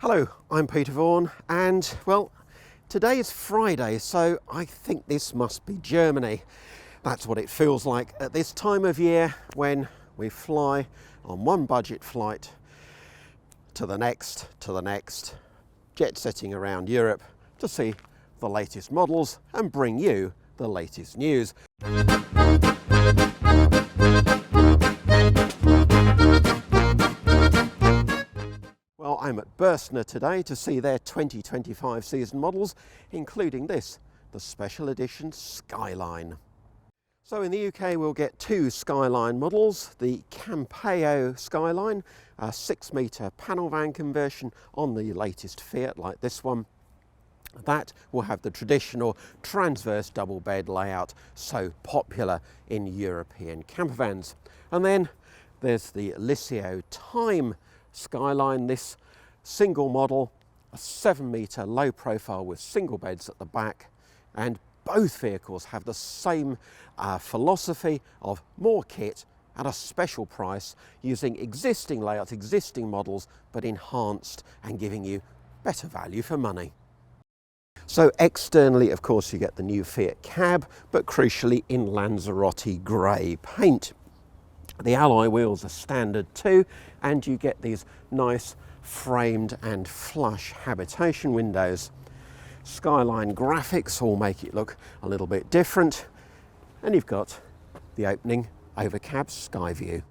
Hello, I'm Peter Vaughan, and well, today is Friday, so I think this must be Germany. That's what it feels like at this time of year when we fly on one budget flight to the next, jet setting around Europe to see the latest models and bring you the latest news. Well, I'm at Bürstner today to see their 2025 season models, including this, the special edition Skyline. So in the UK we'll get two Skyline models, the Campeo Skyline, a 6-metre panel van conversion on the latest Fiat like this one. That will have the traditional transverse double bed layout so popular in European campervans. And then there's the Liceo Time Skyline, this single model, a 7-metre low profile with single beds at the back, and both vehicles have the same philosophy of more kit at a special price, using existing layouts, existing models, but enhanced and giving you better value for money. So externally, of course, you get the new Fiat cab, but crucially in Lanzarote grey paint. The alloy wheels are standard too, and you get these nice framed and flush habitation windows. Skyline graphics all make it look a little bit different, and you've got the opening over cab sky view.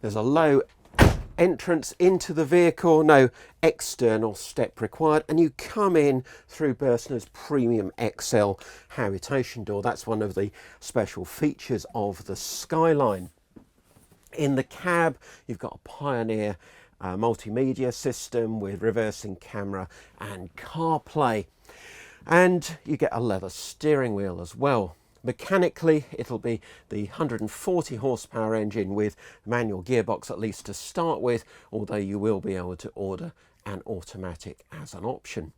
There's a low entrance into the vehicle, no external step required, and you come in through Bürstner's Premium XL habitation door. That's one of the special features of the Skyline. In the cab you've got a Pioneer multimedia system with reversing camera and CarPlay, and you get a leather steering wheel as well. Mechanically, it'll be the 140 horsepower engine with manual gearbox, at least to start with, although you will be able to order an automatic as an option.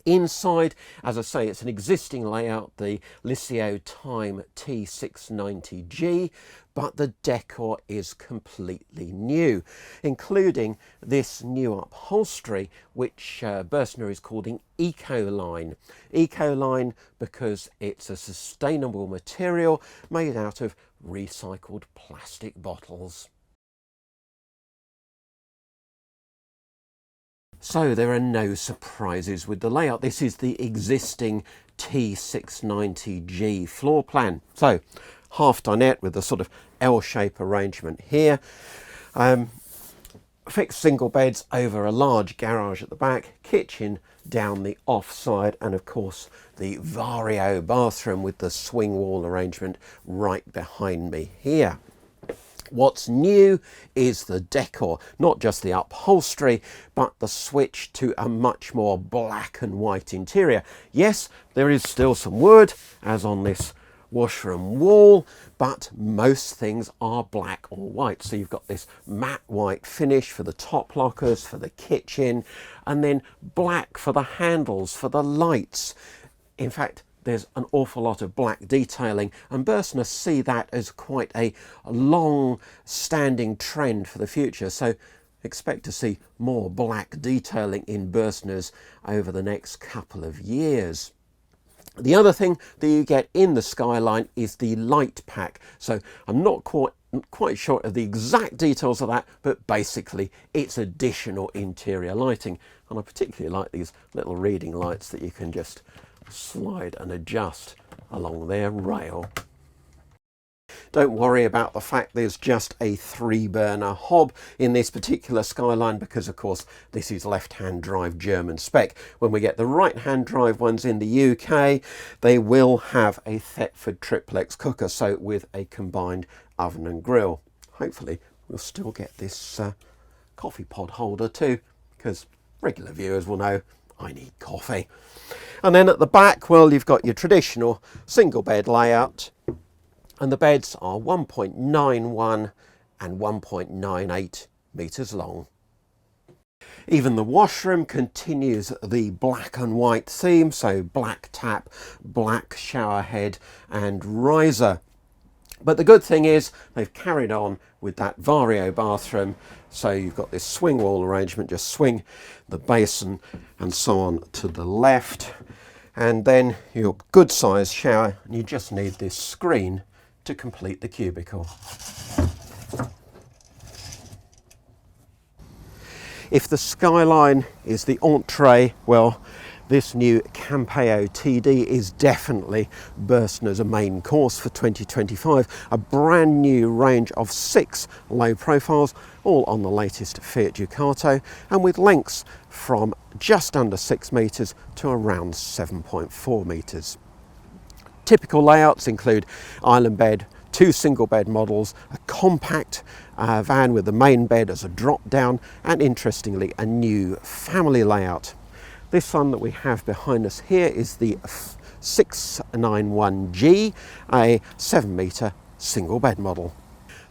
Inside, as I say, it's an existing layout, the Liceo Time T690G, but the decor is completely new, including this new upholstery, which Bürstner is calling Ecoline. Ecoline because it's a sustainable material made out of recycled plastic bottles. So there are no surprises with the layout. This is the existing T690G floor plan. So half dinette with a sort of L-shape arrangement here. Fixed single beds over a large garage at the back, kitchen down the off side, and of course the Vario bathroom with the swing wall arrangement right behind me here. What's new is the decor, not just the upholstery, but the switch to a much more black and white interior. Yes, there is still some wood, as on this washroom wall, but most things are black or white. So you've got this matte white finish for the top lockers, for the kitchen, and then black for the handles, for the lights. In fact, there's an awful lot of black detailing, and Bürstner see that as quite a long-standing trend for the future. So expect to see more black detailing in Bürstners over the next couple of years. The other thing that you get in the Skyline is the light pack. So I'm not quite sure of the exact details of that, but basically it's additional interior lighting. And I particularly like these little reading lights that you can just slide and adjust along their rail. Don't worry about the fact there's just a 3-burner hob in this particular Skyline, because of course this is left-hand drive German spec. When we get the right-hand drive ones in the UK, they will have a Thetford triplex cooker, so with a combined oven and grill. Hopefully we'll still get this coffee pod holder too, because regular viewers will know I need coffee. And then at the back, well, you've got your traditional single bed layout, and the beds are 1.91 and 1.98 metres long. Even the washroom continues the black and white theme, so black tap, black shower head and riser. But the good thing is they've carried on with that Vario bathroom. So you've got this swing wall arrangement, just swing the basin and so on to the left. And then your good sized shower, and you just need this screen to complete the cubicle. If the Skyline is the entree, well, this new Campeo TD is definitely Bürstner's main course for 2025. A brand new range of 6 low profiles, all on the latest Fiat Ducato, and with lengths from just under 6 metres to around 7.4 metres. Typical layouts include island bed, 2 single bed models, a compact van with the main bed as a drop down, and interestingly a new family layout. This one that we have behind us here is the 691G, a 7 metre single bed model.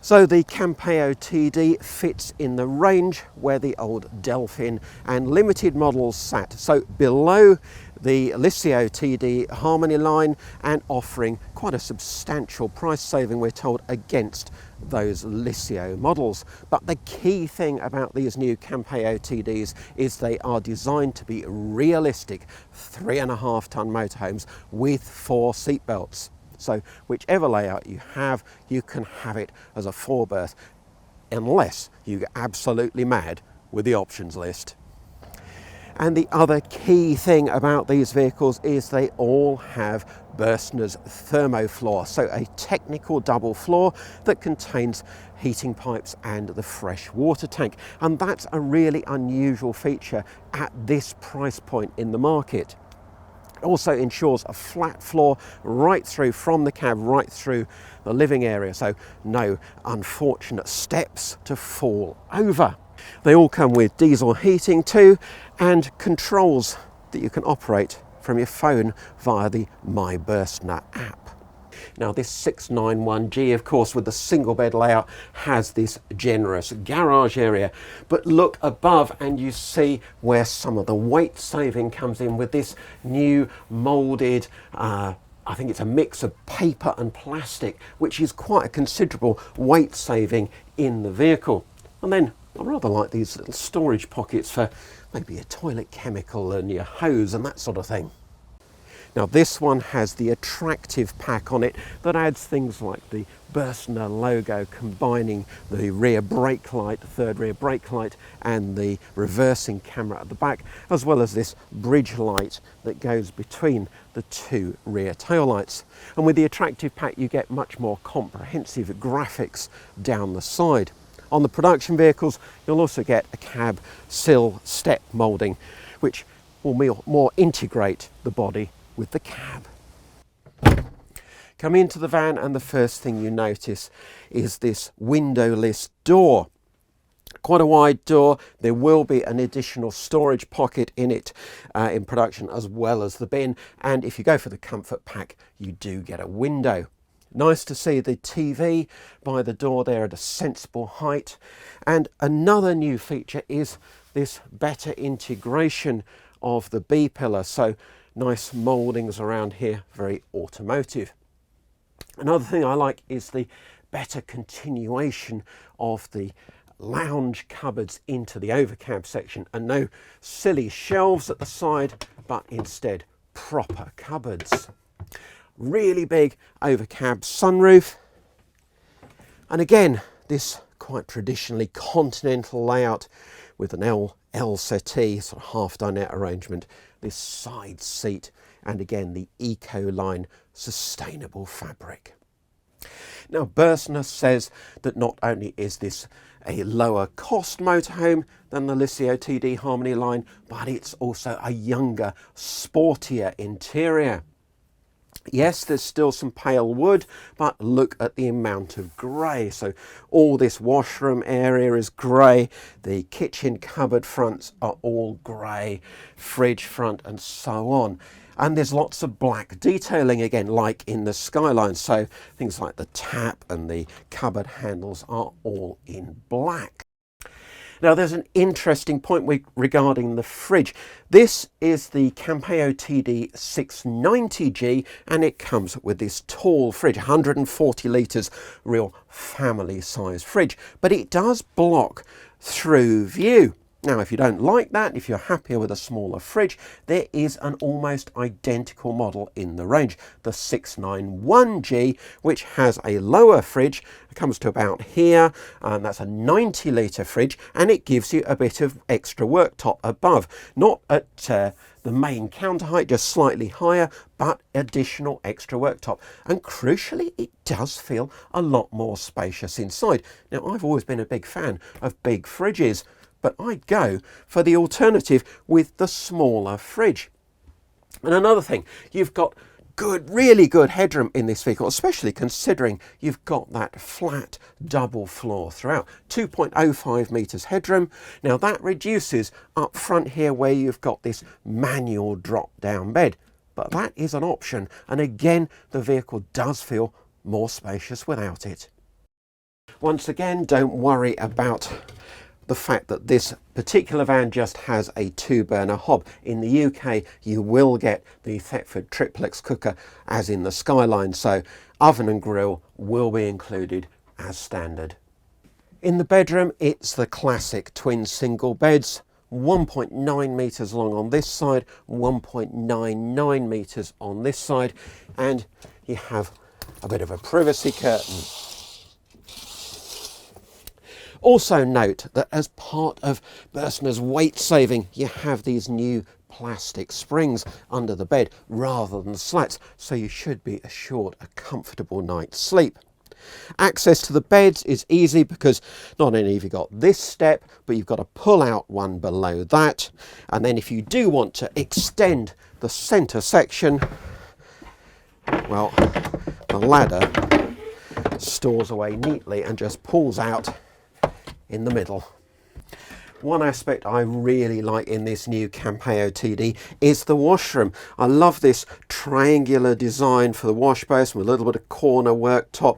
So the Campeo TD fits in the range where the old Delfin and Limited models sat. So below the Liceo TD Harmony line, and offering quite a substantial price saving, we're told, against those Liceo models. But the key thing about these new Campeo TDs is they are designed to be realistic 3.5 ton motorhomes with 4 seat belts. So whichever layout you can have it as a 4-berth, unless you get absolutely mad with the options list. And the other key thing about these vehicles is they all have Bürstner's thermofloor, so a technical double floor that contains heating pipes and the fresh water tank. And that's a really unusual feature at this price point in the market. It also ensures a flat floor right through from the cab, right through the living area, so no unfortunate steps to fall over. They all come with diesel heating too, and controls that you can operate from your phone via the My Bürstner app. Now this 691G, of course, with the single bed layout, has this generous garage area, but look above and you see where some of the weight saving comes in with this new moulded, I think it's a mix of paper and plastic, which is quite a considerable weight saving in the vehicle. And then I rather like these little storage pockets for maybe a toilet chemical and your hose and that sort of thing. Now this one has the attractive pack on it that adds things like the Bürstner logo, combining the rear brake light, third rear brake light, and the reversing camera at the back, as well as this bridge light that goes between the 2 rear tail lights. And with the attractive pack you get much more comprehensive graphics down the side. On the production vehicles you'll also get a cab sill step moulding, which will more integrate the body with the cab. Come into the van and the first thing you notice is this windowless door. Quite a wide door. There will be an additional storage pocket in it in production, as well as the bin, and if you go for the comfort pack you do get a window. Nice to see the TV by the door there at a sensible height. And another new feature is this better integration of the B-pillar, so nice mouldings around here, very automotive. Another thing I like is the better continuation of the lounge cupboards into the overcab section, and no silly shelves at the side, but instead proper cupboards. Really big overcab sunroof, and again this quite traditionally continental layout with an L settee, sort of half dinette arrangement, this side seat, and again the Ecoline sustainable fabric. Now Bürstner says that not only is this a lower cost motorhome than the Liceo TD Harmony line, but it's also a younger, sportier interior. Yes, there's still some pale wood, but look at the amount of grey. So all this washroom area is grey, the kitchen cupboard fronts are all grey, fridge front and so on. And there's lots of black detailing again, like in the Skyline. So things like the tap and the cupboard handles are all in black. Now there's an interesting point regarding the fridge. This is the Campeo TD 690G and it comes with this tall fridge, 140 litres, real family size fridge, but it does block through view. Now, if you don't like that, if you're happier with a smaller fridge, there is an almost identical model in the range, the 691G, which has a lower fridge. It comes to about here, and that's a 90 litre fridge, and it gives you a bit of extra worktop above, not at the main counter height, just slightly higher, but additional extra worktop. And crucially, it does feel a lot more spacious inside. Now, I've always been a big fan of big fridges, but I'd go for the alternative with the smaller fridge. And another thing, you've got really good headroom in this vehicle, especially considering you've got that flat double floor throughout. 2.05 metres headroom. Now that reduces up front here where you've got this manual drop down bed, but that is an option. And again, the vehicle does feel more spacious without it. Once again, don't worry about the fact that this particular van just has a 2-burner hob. In the UK, you will get the Thetford triplex cooker as in the Skyline, so oven and grill will be included as standard. In the bedroom, it's the classic twin single beds, 1.9 metres long on this side, 1.99 metres on this side, and you have a bit of a privacy curtain. Also note that as part of Bürstner's weight saving, you have these new plastic springs under the bed rather than slats, so you should be assured a comfortable night's sleep. Access to the beds is easy because not only have you got this step, but you've got to pull out one below that. And then if you do want to extend the centre section, well, the ladder stores away neatly and just pulls out in the middle. One aspect I really like in this new Campeo TD is the washroom. I love this triangular design for the wash basin with a little bit of corner worktop,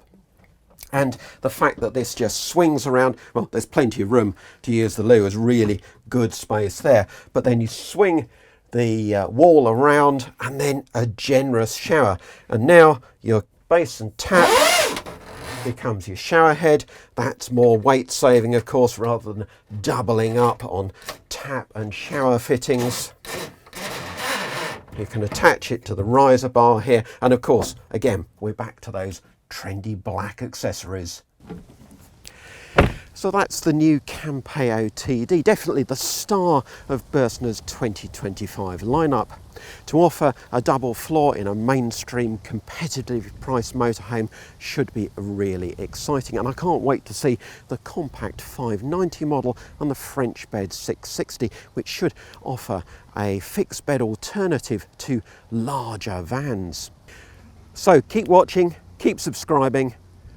and the fact that this just swings around. Well, there's plenty of room to use the loo, there's really good space there, but then you swing the wall around and then a generous shower, and now your basin tap becomes your shower head. That's more weight saving, of course, rather than doubling up on tap and shower fittings. You can attach it to the riser bar here, and of course, again, we're back to those trendy black accessories. So that's the new Campeo TD, definitely the star of Bürstner's 2025 lineup. To offer a double floor in a mainstream competitively priced motorhome should be really exciting, and I can't wait to see the compact 590 model and the French bed 660, which should offer a fixed bed alternative to larger vans. So keep watching, keep subscribing,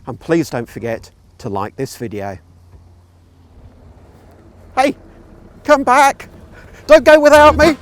and please don't forget to like this video. Hey, come back! Don't go without me!